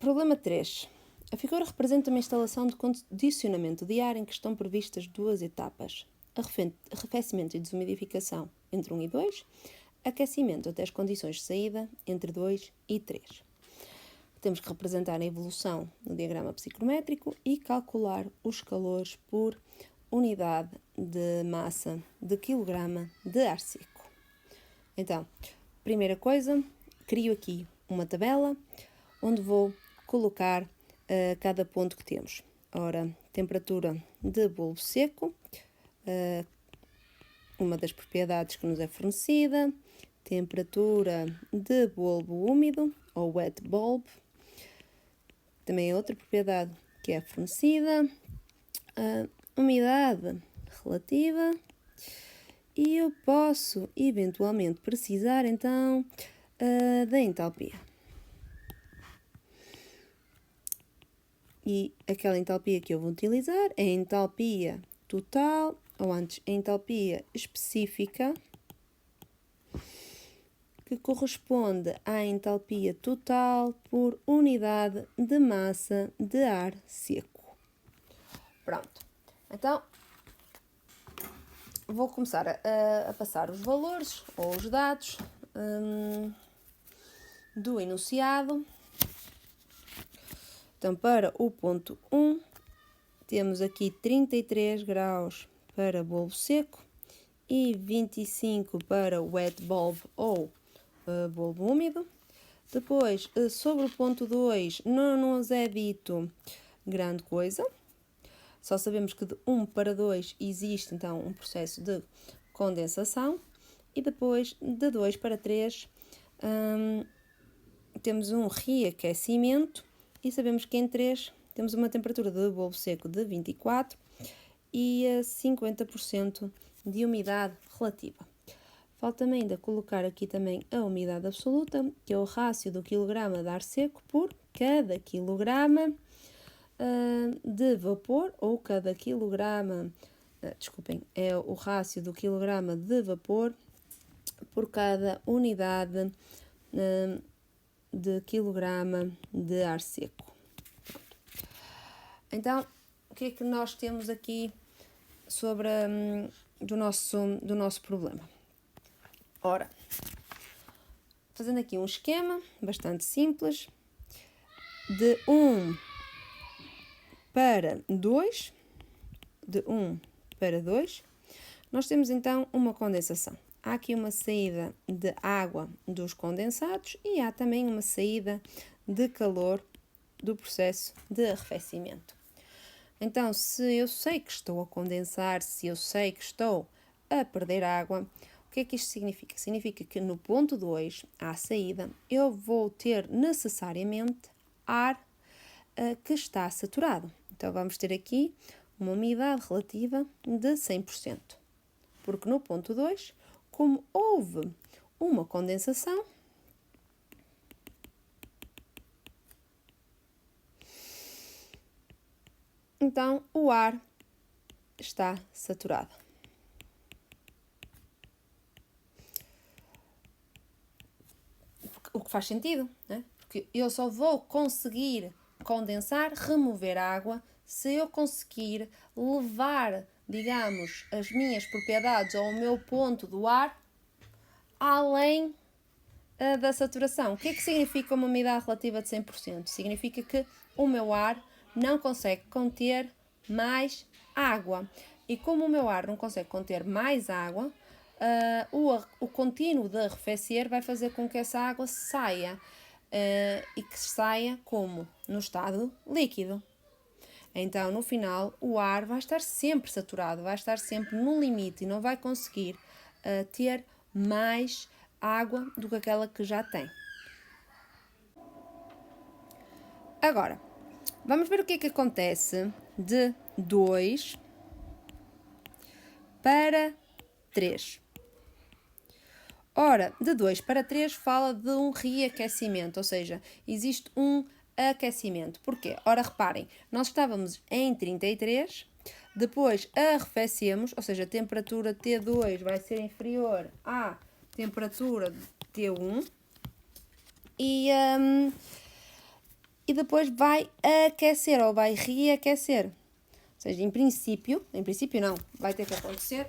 Problema 3. A figura representa uma instalação de condicionamento de ar em que estão previstas duas etapas: arrefecimento e desumidificação entre 1 e 2, aquecimento até as condições de saída entre 2 e 3. Temos que representar a evolução no diagrama psicométrico e calcular os calores por unidade de massa de quilograma de ar seco. Então, primeira coisa, crio aqui uma tabela onde vou colocar cada ponto que temos. Ora, temperatura de bulbo seco, uma das propriedades que nos é fornecida, temperatura de bulbo úmido, ou wet bulb, também é outra propriedade que é fornecida, umidade relativa, e eu posso eventualmente precisar então da entalpia. E aquela entalpia que eu vou utilizar é a entalpia total, ou antes, a entalpia específica, que corresponde à entalpia total por unidade de massa de ar seco. Pronto. Então, vou começar a passar os valores ou os dados do enunciado. Então, para o ponto 1, temos aqui 33 graus para bulbo seco e 25 para wet bulb ou bulbo úmido. Depois, sobre o ponto 2, não nos é dito grande coisa. Só sabemos que de 1 para 2 existe, então, um processo de condensação. E depois, de 2 para 3, temos um reaquecimento. E sabemos que em 3 temos uma temperatura de bulbo seco de 24 e 50% de umidade relativa. Falta-me ainda colocar aqui também a umidade absoluta, que é o rácio do quilograma de ar seco por cada quilograma de vapor, ou cada quilograma, é o rácio do quilograma de vapor por cada unidade de quilograma de ar seco. Então, o que é que nós temos aqui sobre do nosso problema? Ora, fazendo aqui um esquema bastante simples, de 1 para 2, nós temos então uma condensação. Há aqui uma saída de água dos condensados e há também uma saída de calor do processo de arrefecimento. Então, se eu sei que estou a condensar, se eu sei que estou a perder água, o que é que isto significa? Significa que no ponto 2, à saída, eu vou ter necessariamente ar que está saturado. Então, vamos ter aqui uma umidade relativa de 100%. Porque no ponto 2, como houve uma condensação, então o ar está saturado. O que faz sentido, né? Porque eu só vou conseguir condensar, remover a água, se eu conseguir levar, digamos, as minhas propriedades ou o meu ponto do ar além da saturação. O que é que significa uma umidade relativa de 100%? Significa que o meu ar não consegue conter mais água. E como o meu ar não consegue conter mais água, o contínuo de arrefecer vai fazer com que essa água saia. E que saia como? No estado líquido. Então, no final, o ar vai estar sempre saturado, vai estar sempre no limite e não vai conseguir ter mais água do que aquela que já tem. Agora, vamos ver o que é que acontece de 2 para 3. Ora, de 2 para 3 fala de um reaquecimento, ou seja, existe um aquecimento. Porquê? Ora, reparem, nós estávamos em 33, depois arrefecemos, ou seja, a temperatura T2 vai ser inferior à temperatura T1 e e depois vai aquecer ou vai reaquecer. Ou seja, em princípio não, vai ter que acontecer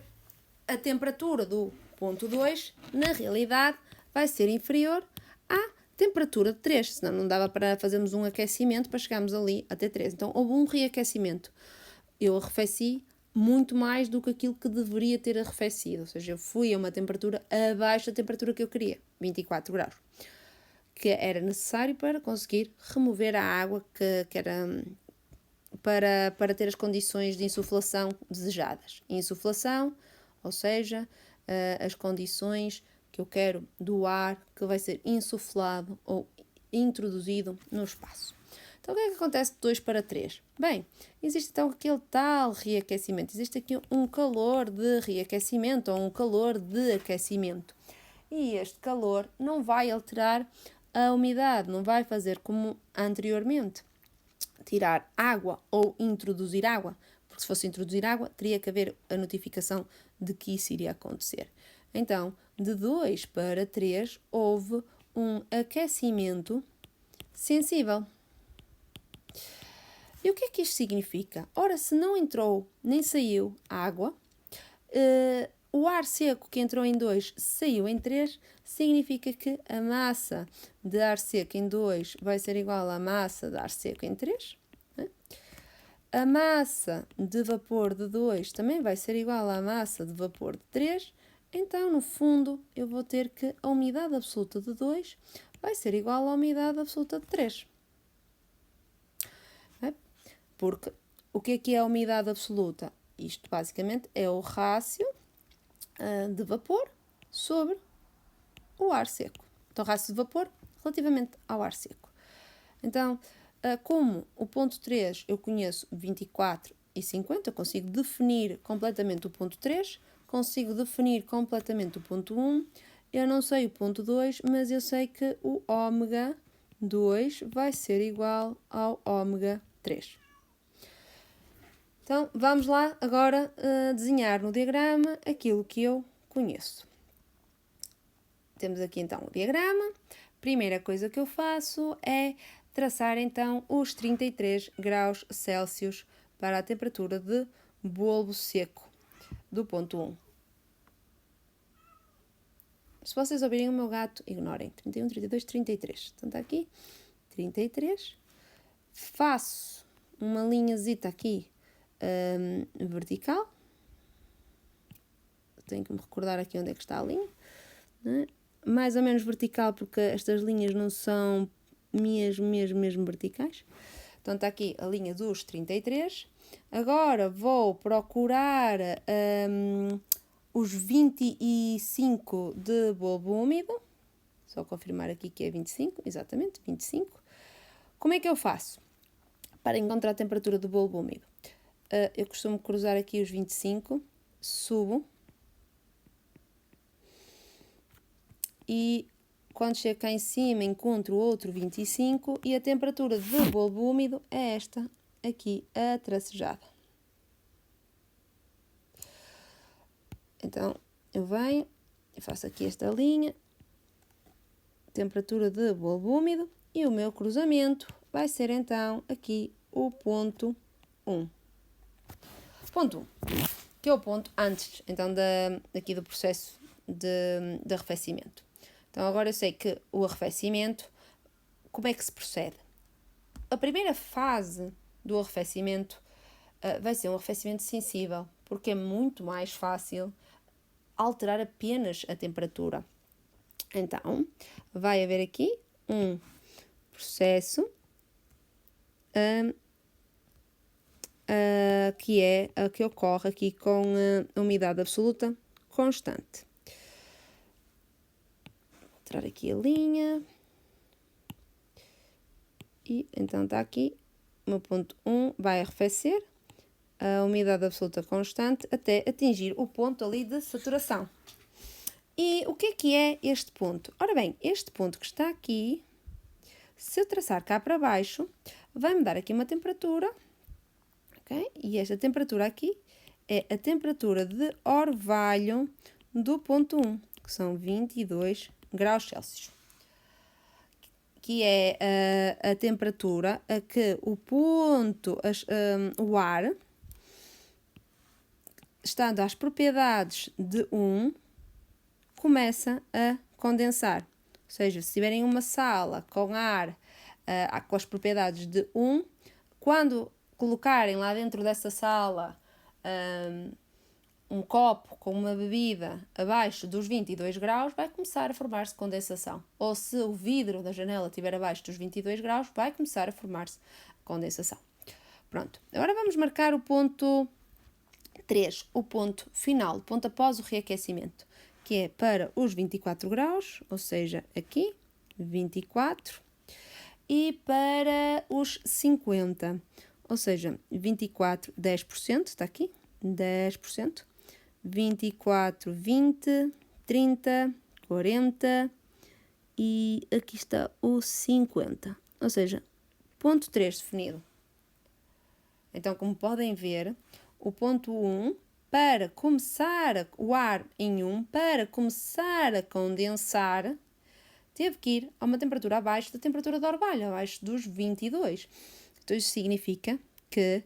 a temperatura do ponto 2, na realidade, vai ser inferior à temperatura de 3, senão não dava para fazermos um aquecimento para chegarmos ali até 3. Então, houve um reaquecimento. Eu arrefeci muito mais do que aquilo que deveria ter arrefecido, ou seja, eu fui a uma temperatura abaixo da temperatura que eu queria, 24 graus, que era necessário para conseguir remover a água que era para ter as condições de insuflação desejadas. Insuflação, ou seja, as condições que eu quero do ar que vai ser insuflado ou introduzido no espaço. Então, o que é que acontece de 2 para 3? Bem, existe então aquele tal reaquecimento. Existe aqui um calor de reaquecimento ou um calor de aquecimento. E este calor não vai alterar a umidade, não vai fazer como anteriormente, tirar água ou introduzir água. Porque se fosse introduzir água, teria que haver a notificação de que isso iria acontecer. Então, de 2 para 3, houve um aquecimento sensível. E o que é que isto significa? Ora, se não entrou nem saiu água, o ar seco que entrou em 2 saiu em 3, significa que a massa de ar seco em 2 vai ser igual à massa de ar seco em 3. Né? A massa de vapor de 2 também vai ser igual à massa de vapor de 3. Então, no fundo, eu vou ter que a umidade absoluta de 2 vai ser igual à umidade absoluta de 3. Porque o que é a umidade absoluta? Isto basicamente é o rácio de vapor sobre o ar seco. Então, rácio de vapor relativamente ao ar seco. Então, como o ponto 3 eu conheço 24 e 50, eu consigo definir completamente o ponto 3, consigo definir completamente o ponto 1, eu não sei o ponto 2, mas eu sei que o ômega 2 vai ser igual ao ômega 3. Então, vamos lá agora desenhar no diagrama aquilo que eu conheço. Temos aqui então o diagrama. Primeira coisa que eu faço é traçar então os 33 graus Celsius para a temperatura de bolo seco do ponto 1. Se vocês ouvirem o meu gato, ignorem. 31, 32, 33. Então está aqui, 33. Faço uma linhazita aqui vertical. Tenho que me recordar aqui onde é que está a linha. Né? Mais ou menos vertical, porque estas linhas não são mesmo verticais. Então está aqui a linha dos 33. Agora vou procurar os 25 de bulbo úmido. Só confirmar aqui que é 25, exatamente, 25. Como é que eu faço para encontrar a temperatura do bulbo úmido? Eu costumo cruzar aqui os 25, subo e quando chego cá em cima encontro outro 25 e a temperatura do bulbo úmido é esta aqui, a tracejada. Então eu venho e faço aqui esta linha, temperatura de bulbo úmido e o meu cruzamento vai ser então aqui o ponto 1. Ponto 1, que é o ponto antes então aqui do processo de arrefecimento. Então agora eu sei que o arrefecimento, como é que se procede? A primeira fase do arrefecimento vai ser um arrefecimento sensível, porque é muito mais fácil alterar apenas a temperatura. Então, vai haver aqui um processo que ocorre aqui com a umidade absoluta constante. Vou tirar aqui a linha. E então está aqui, o meu ponto 1 vai arrefecer a umidade absoluta constante até atingir o ponto ali de saturação. E o que é este ponto? Ora bem, este ponto que está aqui, se eu traçar cá para baixo, vai-me dar aqui uma temperatura, ok? E esta temperatura aqui é a temperatura de orvalho do ponto 1, que são 22 graus Celsius. que é a temperatura a que o ponto, o ar, estando às propriedades de 1, começa a condensar. Ou seja, se tiverem uma sala com ar com as propriedades de 1, quando colocarem lá dentro dessa sala um copo com uma bebida abaixo dos 22 graus, vai começar a formar-se condensação. Ou se o vidro da janela estiver abaixo dos 22 graus, vai começar a formar-se condensação. Pronto, agora vamos marcar o ponto 3, o ponto final, o ponto após o reaquecimento, que é para os 24 graus, ou seja, aqui, 24, e para os 50, ou seja, 24, 10%, está aqui, 10%, 24, 20, 30, 40 e aqui está o 50, ou seja, ponto 3 definido. Então, como podem ver, o ponto 1, para começar o ar em 1, para começar a condensar, teve que ir a uma temperatura abaixo da temperatura de orvalho, abaixo dos 22. Então, isso significa que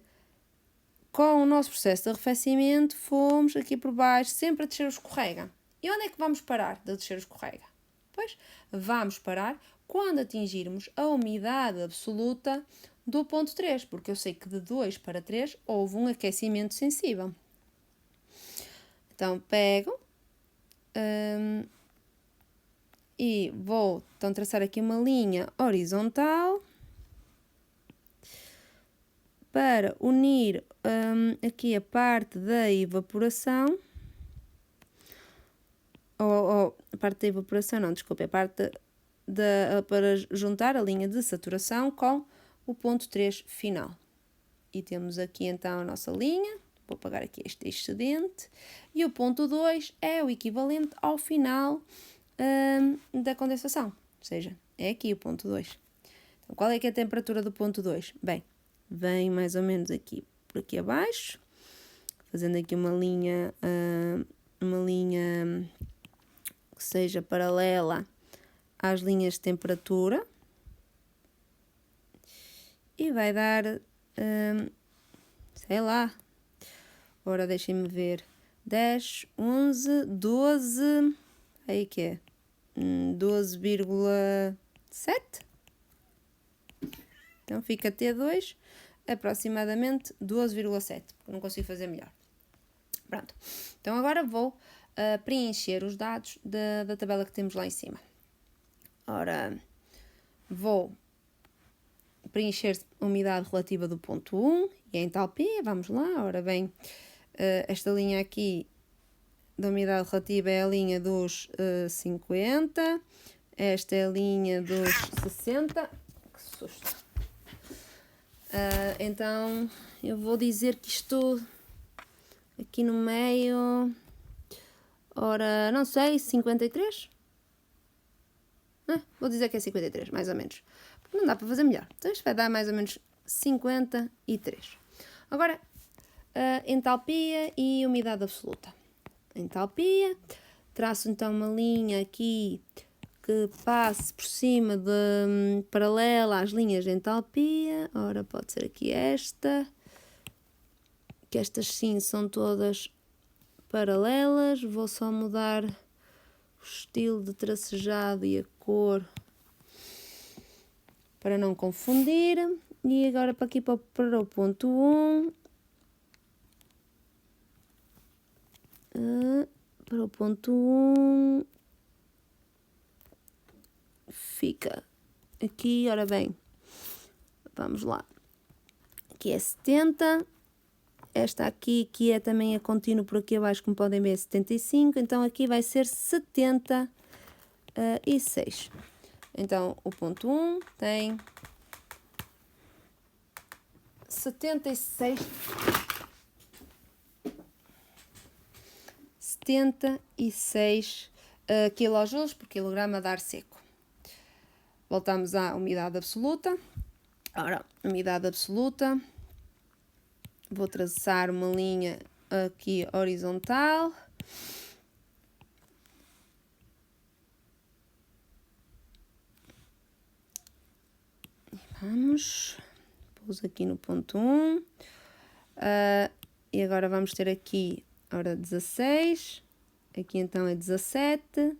com o nosso processo de arrefecimento, fomos aqui por baixo, sempre a descer o escorrega. E onde é que vamos parar de descer o escorrega? Pois, vamos parar quando atingirmos a umidade absoluta do ponto 3, porque eu sei que de 2 para 3 houve um aquecimento sensível. Então, pego e vou então traçar aqui uma linha horizontal para unir aqui a parte da evaporação, ou a parte da evaporação, não, desculpe, a parte para juntar a linha de saturação com o ponto 3 final. E temos aqui então a nossa linha, vou apagar aqui este excedente, e o ponto 2 é o equivalente ao final da condensação, ou seja, é aqui o ponto 2. Então, qual é que é a temperatura do ponto 2? Bem, vem mais ou menos aqui por aqui abaixo, fazendo aqui uma linha que seja paralela às linhas de temperatura e vai dar, sei lá, ora deixem-me ver, 10, 11, 12, aí que é 12,7. Então fica T2 aproximadamente 12,7, porque não consigo fazer melhor. Pronto, então agora vou preencher os dados da tabela que temos lá em cima. Ora, vou preencher a umidade relativa do ponto 1 e a entalpia, vamos lá, ora bem, esta linha aqui da umidade relativa é a linha dos 50, esta é a linha dos 60, que susto. Então, eu vou dizer que estou aqui no meio, ora, não sei, 53? Vou dizer que é 53, mais ou menos. Porque não dá para fazer melhor. Então, isto vai dar mais ou menos 53. Agora, entalpia e umidade absoluta. Entalpia, traço então uma linha aqui que passe por cima paralela às linhas de entalpia. Ora, pode ser aqui esta, que estas sim são todas paralelas. Vou só mudar o estilo de tracejado e a cor para não confundir. E agora para aqui para o ponto 1. Para o ponto 1 fica aqui, ora bem, vamos lá, aqui é 70, esta aqui que é também a contínuo por aqui abaixo, como podem ver, é 75, então aqui vai ser 76. Então o ponto 1 tem 76 kJ por quilograma de ar seco. Voltamos à umidade absoluta. Ora, umidade absoluta. Vou traçar uma linha aqui horizontal. Vamos, pus aqui no ponto 1. E agora vamos ter aqui, ora, 16. Aqui então é 17.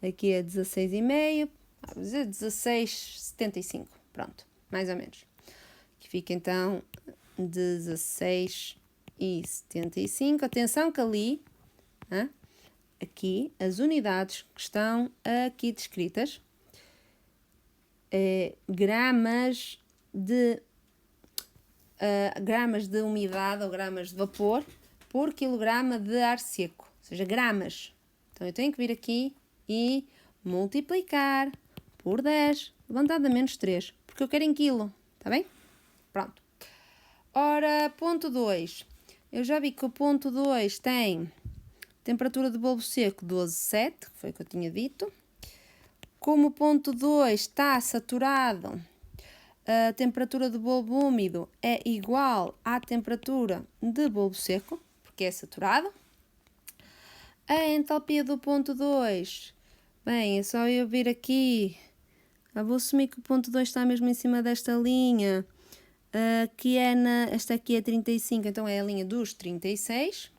Aqui é 16,5. Vamos dizer 16,75. Pronto, mais ou menos. Aqui fica então 16,75. Atenção que ali, aqui, as unidades que estão aqui descritas, gramas de umidade ou gramas de vapor por quilograma de ar seco, ou seja, gramas. Então eu tenho que vir aqui e multiplicar por 10, levantado a menos 3, porque eu quero em quilo, está bem? Pronto. Ora, ponto 2. Eu já vi que o ponto 2 tem temperatura de bulbo seco 12,7, que foi o que eu tinha dito. Como o ponto 2 está saturado, a temperatura de bulbo úmido é igual à temperatura de bulbo seco, porque é saturado. A entalpia do ponto 2, bem, é só eu vir aqui. Vou assumir que o ponto 2 está mesmo em cima desta linha, que é esta aqui é 35, então é a linha dos 36.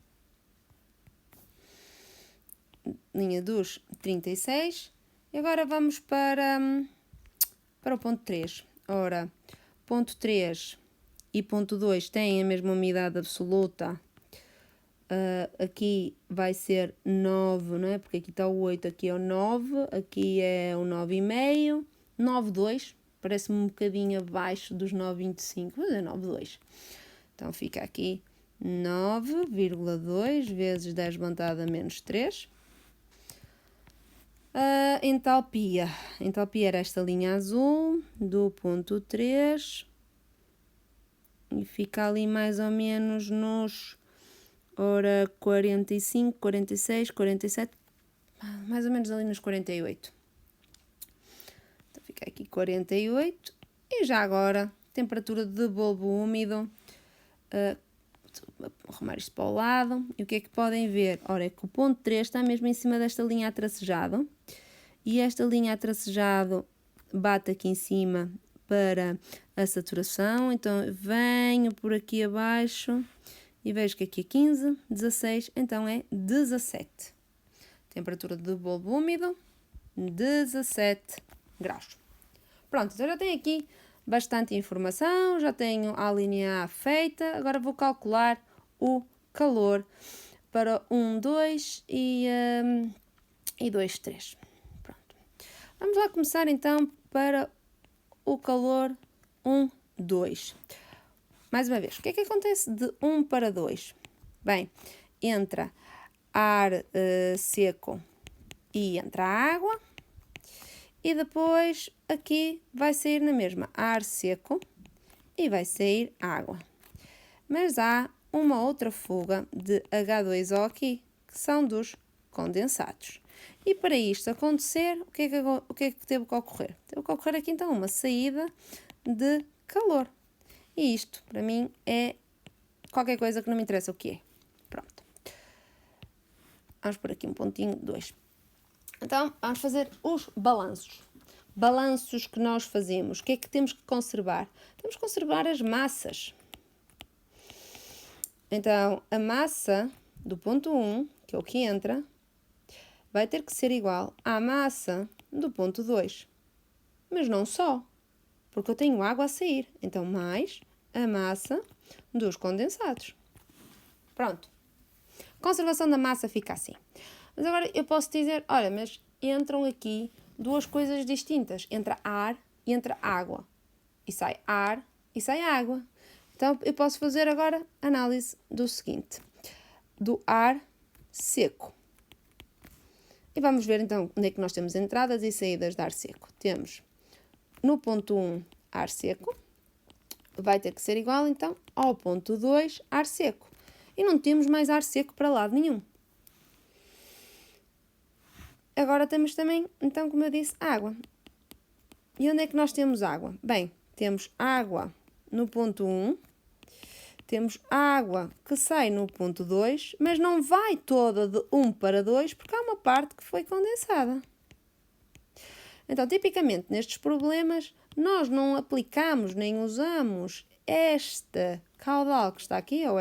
Linha dos 36. E agora vamos para o ponto 3. Ora, ponto 3 e ponto 2 têm a mesma umidade absoluta. Aqui vai ser 9, não é? Porque aqui está o 8, aqui é o 9, aqui é o 9,5. 9,2, parece-me um bocadinho abaixo dos 9,25, mas é 9,2. Então fica aqui 9,2 vezes 10 levantado a menos 3. A entalpia. A entalpia era esta linha azul do ponto 3 e fica ali mais ou menos nos, ora, 45, 46, 47, mais ou menos ali nos 48. Então fica aqui 48 e já agora temperatura de bulbo úmido. Vou arrumar isto para o lado. E o que é que podem ver? Ora, é que o ponto 3 está mesmo em cima desta linha a tracejado. E esta linha a tracejado bate aqui em cima para a saturação. Então, venho por aqui abaixo e vejo que aqui é 15, 16, então é 17. Temperatura de bulbo úmido, 17 graus. Pronto, então já tenho aqui bastante informação, já tenho a linha A feita. Agora vou calcular o calor para 1, 2 e 2, 3. Pronto. Vamos lá começar então para o calor 1, 2. Mais uma vez, o que é que acontece de 1 para 2? Bem, entra ar seco e entra água. E depois aqui vai sair na mesma ar seco e vai sair água. Mas há uma outra fuga de H2O aqui, que são dos condensados. E para isto acontecer, o que é que teve que ocorrer? Teve que ocorrer aqui então uma saída de calor. E isto, para mim, é qualquer coisa que não me interessa o que é. Pronto. Vamos por aqui um pontinho, 2. Então, vamos fazer os balanços. Balanços que nós fazemos. O que é que temos que conservar? Temos que conservar as massas. Então, a massa do ponto 1, que é o que entra, vai ter que ser igual à massa do ponto 2. Mas não só, porque eu tenho água a sair. Então, mais a massa dos condensados. Pronto. Conservação da massa fica assim. Mas agora eu posso dizer, olha, mas entram aqui duas coisas distintas. Entra ar e entra água. E sai ar e sai água. Então, eu posso fazer agora análise do seguinte. Do ar seco. E vamos ver então onde é que nós temos entradas e saídas de ar seco. Temos no ponto 1 ar seco. Vai ter que ser igual então ao ponto 2 ar seco. E não temos mais ar seco para lado nenhum. Agora temos também, então, como eu disse, água. E onde é que nós temos água? Bem, temos água no ponto 1, temos água que sai no ponto 2, mas não vai toda de 1 para 2, porque há uma parte que foi condensada. Então, tipicamente, nestes problemas, nós não aplicamos nem usamos este caudal que está aqui, ou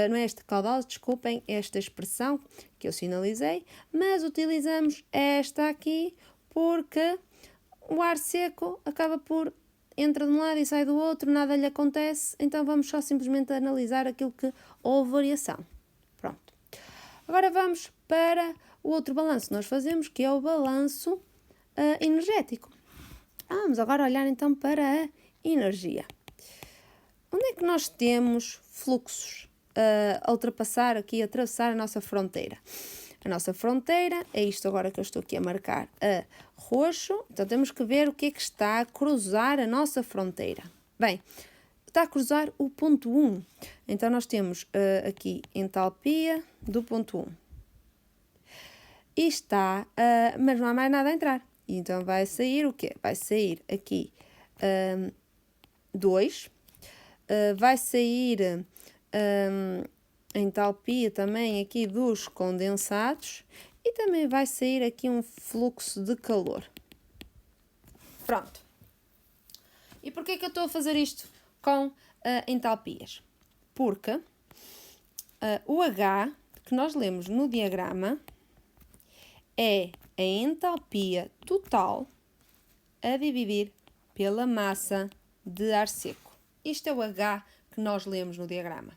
não é este caudal, desculpem, esta expressão que eu sinalizei, mas utilizamos esta aqui porque o ar seco acaba por entra de um lado e sai do outro, nada lhe acontece, então vamos só simplesmente analisar aquilo que houve variação. Pronto. Agora vamos para o outro balanço que nós fazemos, que é o balanço energético. Vamos agora olhar então para a energia. Onde é que nós temos fluxos a ultrapassar aqui, a atravessar a nossa fronteira? A nossa fronteira é isto agora que eu estou aqui a marcar a roxo, então temos que ver o que é que está a cruzar a nossa fronteira. Bem, está a cruzar o ponto 1, então nós temos aqui entalpia do ponto 1. E está, mas não há mais nada a entrar, então vai sair o quê? Vai sair aqui 2, vai sair a entalpia também aqui dos condensados e também vai sair aqui um fluxo de calor. Pronto. E porquê que eu estou a fazer isto com entalpias? Porque o H que nós lemos no diagrama é a entalpia total a dividir pela massa de ar seco. Isto é o H que nós lemos no diagrama.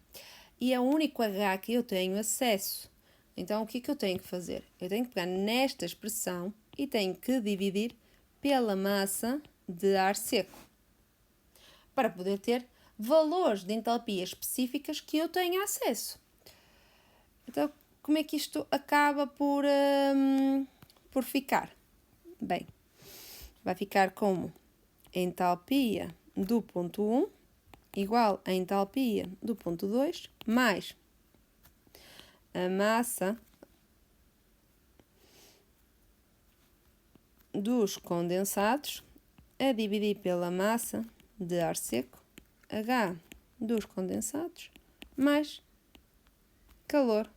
E é o único H que eu tenho acesso. Então, o que é que eu tenho que fazer? Eu tenho que pegar nesta expressão e tenho que dividir pela massa de ar seco. Para poder ter valores de entalpia específicas que eu tenha acesso. Então, como é que isto acaba por ficar? Bem, vai ficar como entalpia do ponto 1 igual a entalpia do ponto 2 mais a massa dos condensados a dividir pela massa de ar seco, H dos condensados, mais calor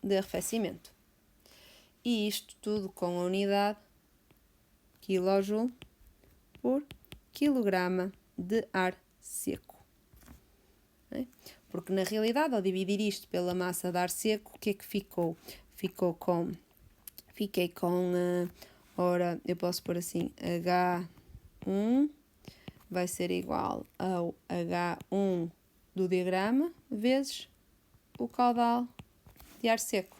de arrefecimento. E isto tudo com a unidade kJ por quilograma de ar seco. Porque na realidade, ao dividir isto pela massa de ar seco, o que é que ficou? Fiquei com, ora, eu posso pôr assim, H1 vai ser igual ao H1 do diagrama vezes o caudal de ar seco.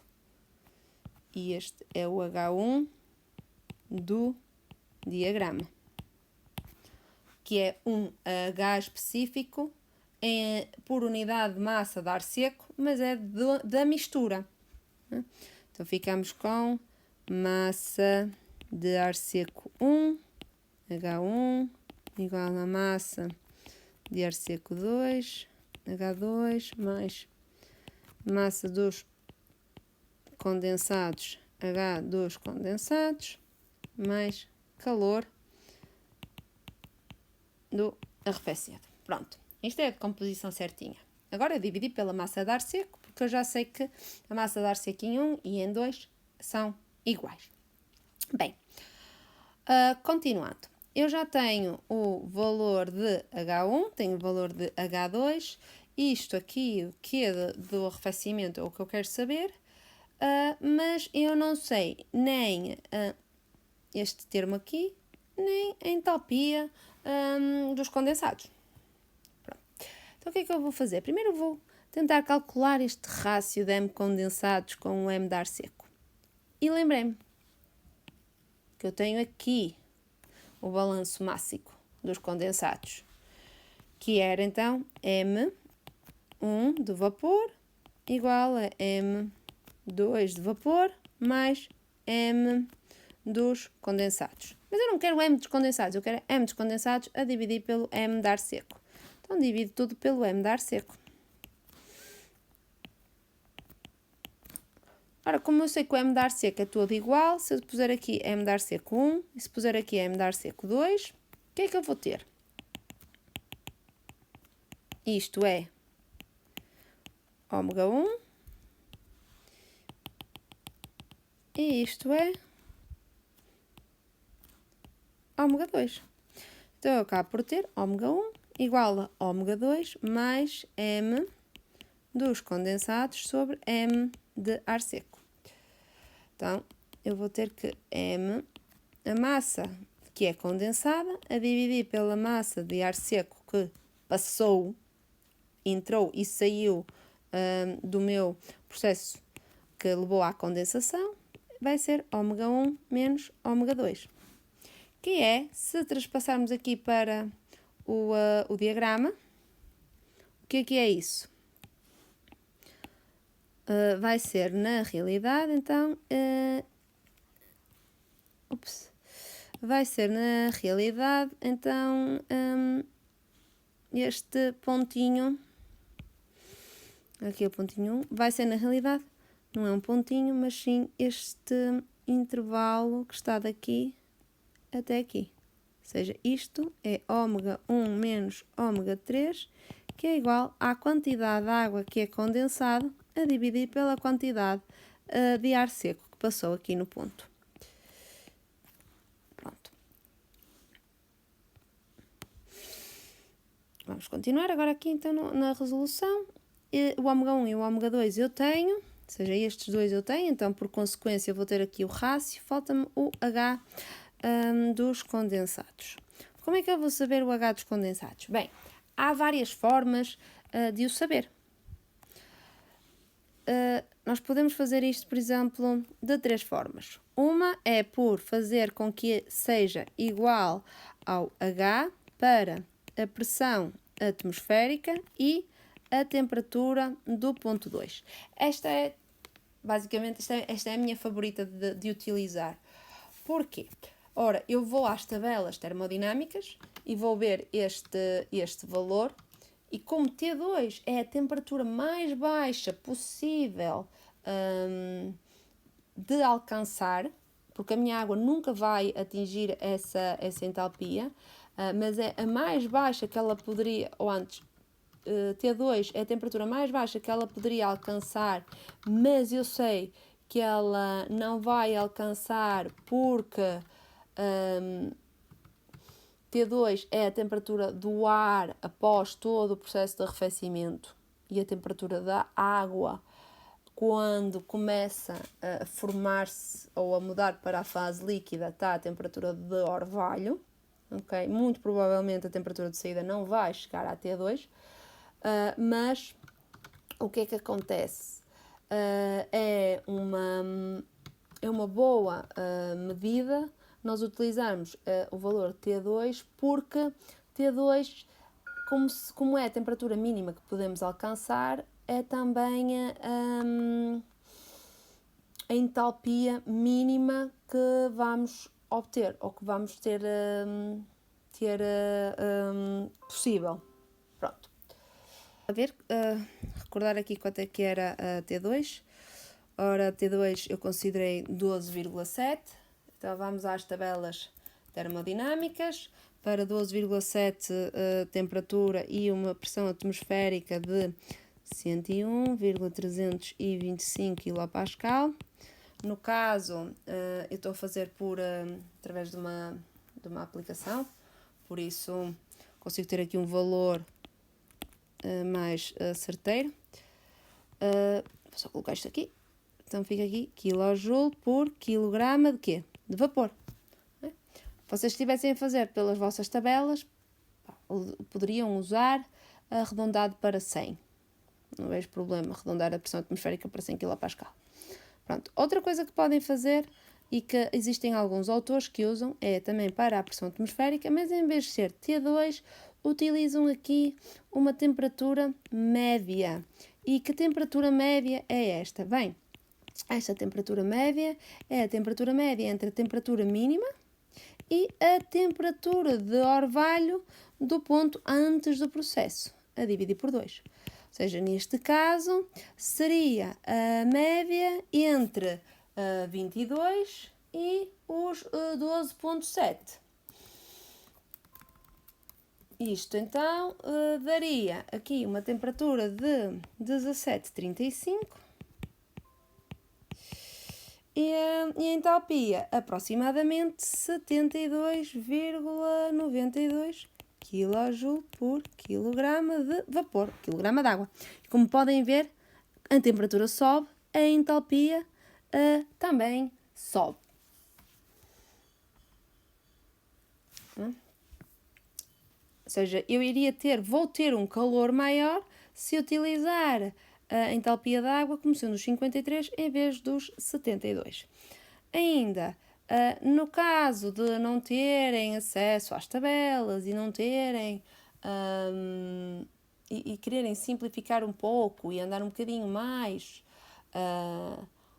E este é o H1 do diagrama, que é um H específico por unidade de massa de ar seco, mas é da mistura. Então, ficamos com massa de ar seco 1, H1, igual a massa de ar seco 2, H2, mais massa dos condensados, H dos condensados, mais calor do arrefecido. Pronto, isto é a composição certinha. Agora eu dividi pela massa de ar seco, porque eu já sei que a massa de ar seco em 1 e em 2 são iguais. Bem, continuando. Eu já tenho o valor de H1, tenho o valor de H2. Isto aqui, o que é do arrefecimento, é o que eu quero saber, mas eu não sei nem este termo aqui, nem a entalpia dos condensados. Pronto. Então, o que é que eu vou fazer? Primeiro eu vou tentar calcular este rácio de M condensados com o M de ar seco. E lembrei-me que eu tenho aqui o balanço mássico dos condensados, que era então M1 de vapor igual a M2 de vapor mais M dos condensados. Mas eu não quero M dos condensados, eu quero M dos condensados a dividir pelo M de ar seco. Então, divido tudo pelo M de ar seco. Ora, como eu sei que o M de ar seco é todo igual, se eu puser aqui M de ar seco 1 e se puser aqui M de ar seco 2, o que é que eu vou ter? Isto é ômega 1 e isto é ômega 2. Então, eu acabo por ter ômega 1 igual a ômega 2 mais M dos condensados sobre M de ar seco. Então, eu vou ter que M, a massa que é condensada, a dividir pela massa de ar seco que passou, entrou e saiu do meu processo que levou à condensação, vai ser ômega 1 menos ômega 2. Que é, se transpassarmos aqui para o diagrama, o que é isso? Vai ser, na realidade, então, vai ser, na realidade, então, este pontinho, aqui é o pontinho 1, vai ser, na realidade, não é um pontinho, mas sim este intervalo que está daqui até aqui. Ou seja, isto é ômega 1 menos ômega 3, que é igual à quantidade de água que é condensado a dividir pela quantidade de ar seco que passou aqui no ponto. Pronto. Vamos continuar agora aqui então na resolução. O ômega 1 e o ômega 2 eu tenho, ou seja, estes dois eu tenho, então por consequência eu vou ter aqui o rácio, falta-me o H dos condensados. Como é que eu vou saber o H dos condensados? Bem, há várias formas de o saber. Nós podemos fazer isto, por exemplo, de 3 formas. Uma é por fazer com que seja igual ao H para a pressão atmosférica e a temperatura do ponto 2. Basicamente, esta é a minha favorita de utilizar. Porquê? Ora, eu vou às tabelas termodinâmicas e vou ver este valor, e como T2 é a temperatura mais baixa possível de alcançar, porque a minha água nunca vai atingir essa entalpia, mas é a mais baixa que ela poderia, ou antes, T2 é a temperatura mais baixa que ela poderia alcançar, mas eu sei que ela não vai alcançar porque T2 é a temperatura do ar após todo o processo de arrefecimento e a temperatura da água quando começa a formar-se ou a mudar para a fase líquida está a temperatura de orvalho, okay? Muito provavelmente a temperatura de saída não vai chegar a T2, mas o que é que acontece? É uma boa medida nós utilizarmos o valor T2 porque T2, como é a temperatura mínima que podemos alcançar, é também a entalpia mínima que vamos obter ou que vamos ter possível. Pronto. A ver, recordar aqui quanto é que era a T2. Ora, T2 eu considerei 12,7. Então vamos às tabelas termodinâmicas. Para 12,7 temperatura e uma pressão atmosférica de 101,325 kPa. No caso, eu estou a fazer através de uma aplicação, por isso consigo ter aqui um valor mais certeiro. Vou só colocar isto aqui. Então fica aqui kJ por quilograma de quê? De vapor. Se vocês estivessem a fazer pelas vossas tabelas, poderiam usar arredondado para 100. Não vejo problema arredondar a pressão atmosférica para 100 kPa. Pronto. Outra coisa que podem fazer, e que existem alguns autores que usam, é também para a pressão atmosférica, mas em vez de ser T2, utilizam aqui uma temperatura média. E que temperatura média é esta? Bem, esta temperatura média é a temperatura média entre a temperatura mínima e a temperatura de orvalho do ponto antes do processo, a dividir por 2. Ou seja, neste caso, seria a média entre 22 e os 12,7. Isto, então, daria aqui uma temperatura de 17,35. e a entalpia aproximadamente 72,92 kJ por quilograma de vapor, quilograma de água. Como podem ver, a temperatura sobe, a entalpia também sobe. Ou seja, vou ter um calor maior se utilizar a entalpia da água como sendo os 53 em vez dos 72. Ainda, no caso de não terem acesso às tabelas e não terem e quererem simplificar um pouco e andar um bocadinho mais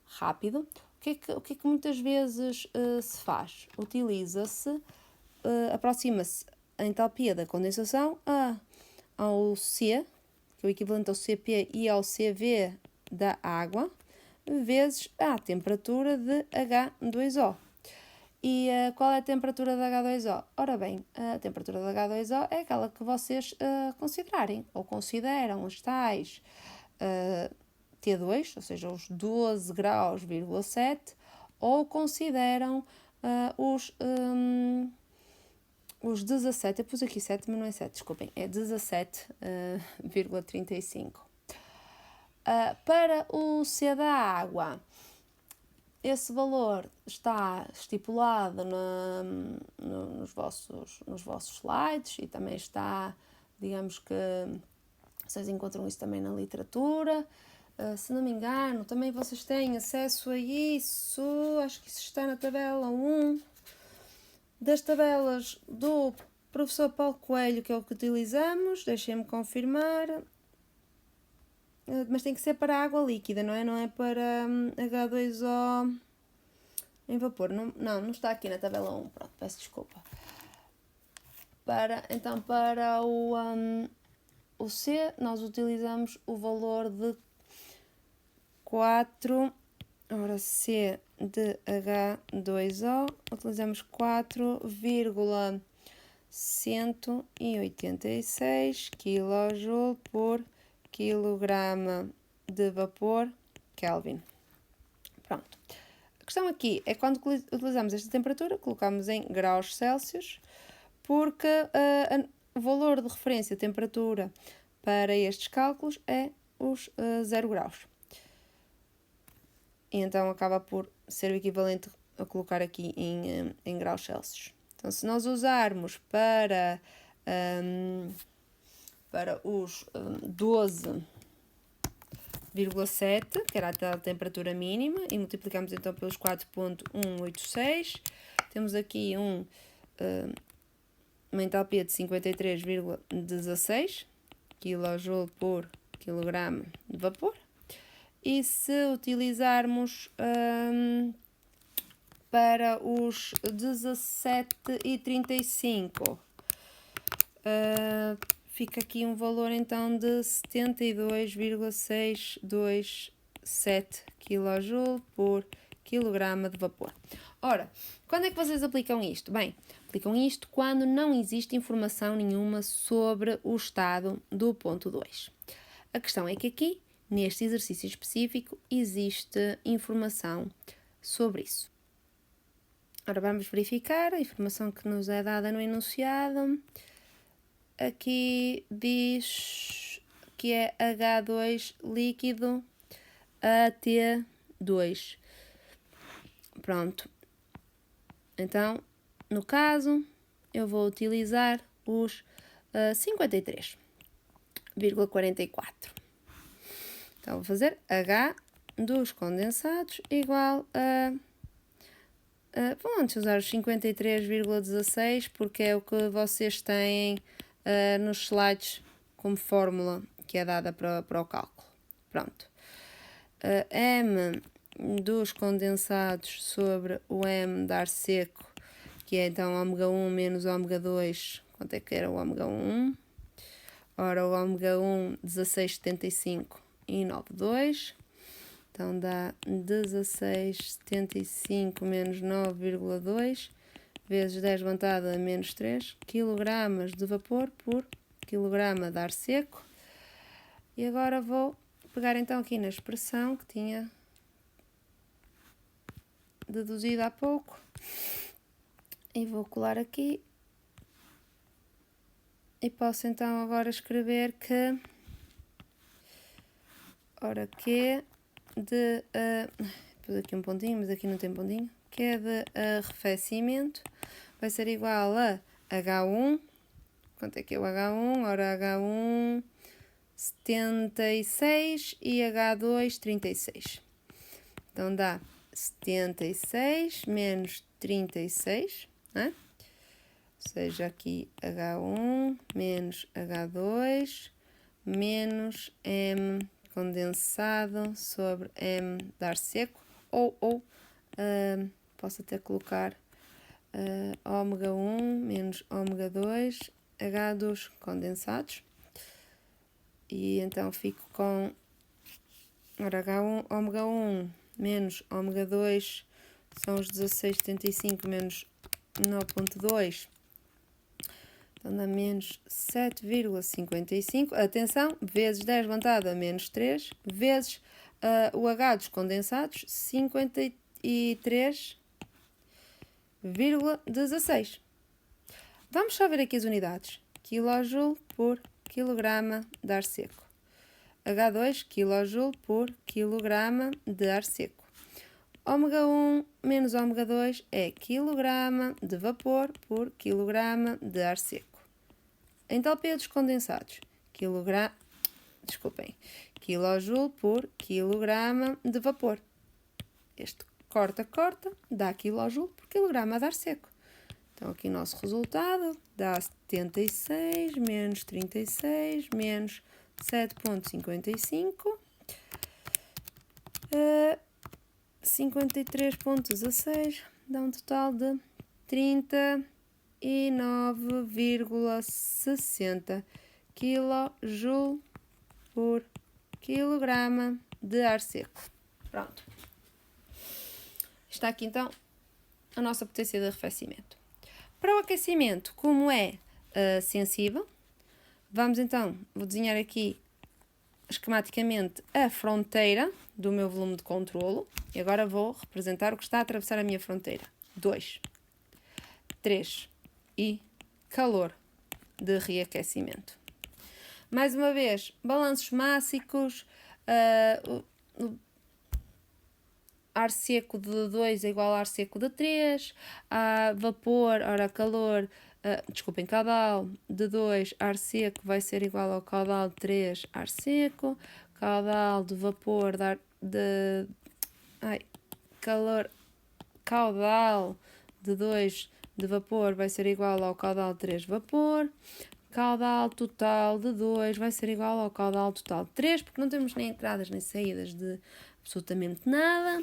rápido, o que é que muitas vezes se faz? Utiliza-se, aproxima-se a entalpia da condensação ao C, que é o equivalente ao CP e ao CV da água, vezes a temperatura de H2O. E qual é a temperatura de H2O? Ora bem, a temperatura de H2O é aquela que vocês considerarem, ou consideram os tais T2, ou seja, os 12 graus,7, ou consideram os 17, eu pus aqui 7, mas não é 7, desculpem, é 17,35. Para o C da água, esse valor está estipulado nos vossos slides e também está, digamos que vocês encontram isso também na literatura. Se não me engano, também vocês têm acesso a isso, acho que isso está na tabela 1 das tabelas do professor Paulo Coelho, que é o que utilizamos, deixem-me confirmar. Mas tem que ser para água líquida, não é? Não é para H2O em vapor. Não está aqui na tabela 1. Pronto, peço desculpa. Então, para o C, nós utilizamos o valor de 4. Ora, C de H2O, utilizamos 4,186 kJ por quilograma de vapor Kelvin. Pronto. A questão aqui é quando utilizamos esta temperatura, colocamos em graus Celsius, porque o valor de referência temperatura para estes cálculos é os 0 graus. E então acaba por ser o equivalente a colocar aqui em graus Celsius. Então, se nós usarmos para os 12,7, que era a tal temperatura mínima, e multiplicamos então pelos 4,186, temos aqui uma entalpia de 53,16 kJ por quilograma de vapor. E se utilizarmos para os 17,35, fica aqui um valor então de 72,627 kJ por quilograma de vapor. Ora, quando é que vocês aplicam isto? Bem, aplicam isto quando não existe informação nenhuma sobre o estado do ponto 2. A questão é que aqui, neste exercício específico, existe informação sobre isso. Ora, vamos verificar a informação que nos é dada no enunciado. Aqui diz que é H2 líquido AT2. Pronto. Então, no caso, eu vou utilizar os 53,44. Então, vou fazer H dos condensados igual a... vamos usar os 53,16 porque é o que vocês têm nos slides como fórmula que é dada para o cálculo. Pronto. M dos condensados sobre o M de ar seco, que é então ômega 1 menos ômega 2. Quanto é que era o ômega 1? Ora, o ômega 1, 16,75 e 9,2. Então dá 16,75 menos 9,2 vezes 10 levantado a menos 3 kg de vapor por quilograma de ar seco. E agora vou pegar então aqui na expressão que tinha deduzido há pouco. E vou colar aqui. E posso então agora escrever que... Ora, Q de... pus aqui um pontinho, mas aqui não tem pontinho. Q de arrefecimento vai ser igual a H1. Quanto é que é o H1? Ora, H1 76 e H2 36. Então dá 76 menos 36, né? Ou seja, aqui H1 menos H2 menos M condensado sobre M de ar seco, ou posso até colocar ômega 1 menos ômega 2 H dos condensados. E então fico com, ora, H1, ômega 1 menos ômega 2 são os 16,75 menos 9,2. Então dá menos 7,55. Atenção, vezes 10 levantado a menos 3, vezes o H dos condensados, 53,16. Vamos só ver aqui as unidades. KJ por quilograma de ar seco. H2, kJ por quilograma de ar seco. Ômega 1 menos ômega 2 é quilograma de vapor por quilograma de ar seco. Entalpia dos condensados, kJ por quilograma de vapor. Este corta, dá kJ por quilograma de ar seco. Então aqui o nosso resultado dá 76 menos 36 menos 7,55. 53,16 dá um total de 39,60 kJ por quilograma de ar seco. Pronto. Está aqui então a nossa potência de arrefecimento. Para o aquecimento, como é sensível, vamos então, vou desenhar aqui esquematicamente a fronteira do meu volume de controlo e agora vou representar o que está a atravessar a minha fronteira. 2, 3 e calor de reaquecimento. Mais uma vez, balanços mássicos, ar seco de 2 é igual a ar seco de 3, vapor, ora calor, caudal de 2, ar seco vai ser igual ao caudal de 3, ar seco, caudal de vapor caudal de 2 de vapor vai ser igual ao caudal de 3 vapor, caudal total de 2 vai ser igual ao caudal total de 3, porque não temos nem entradas nem saídas de absolutamente nada.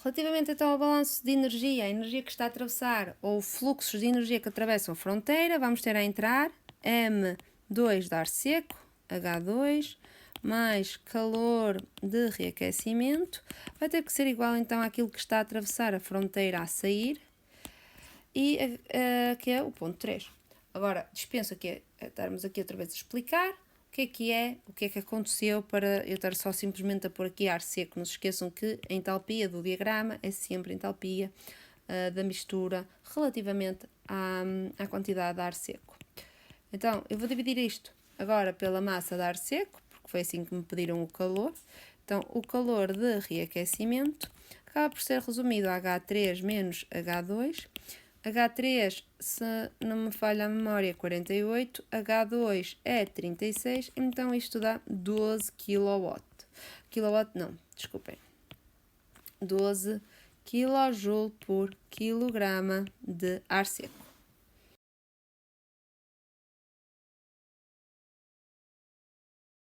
Relativamente então ao balanço de energia, a energia que está a atravessar, ou fluxos de energia que atravessam a fronteira, vamos ter a entrar M2 de ar seco, H2, mais calor de reaquecimento, vai ter que ser igual então àquilo que está a atravessar a fronteira a sair, e que é o ponto 3. Agora, dispenso aqui estarmos aqui outra vez a explicar o que é que aconteceu para eu estar só simplesmente a pôr aqui ar seco. Não se esqueçam que a entalpia do diagrama é sempre a entalpia da mistura relativamente à quantidade de ar seco. Então, eu vou dividir isto agora pela massa de ar seco, porque foi assim que me pediram o calor. Então, o calor de reaquecimento acaba por ser resumido a H3 menos H2. H3, se não me falha a memória, 48, H2 é 36, então isto dá 12 kW. 12 kJ por quilograma de ar seco.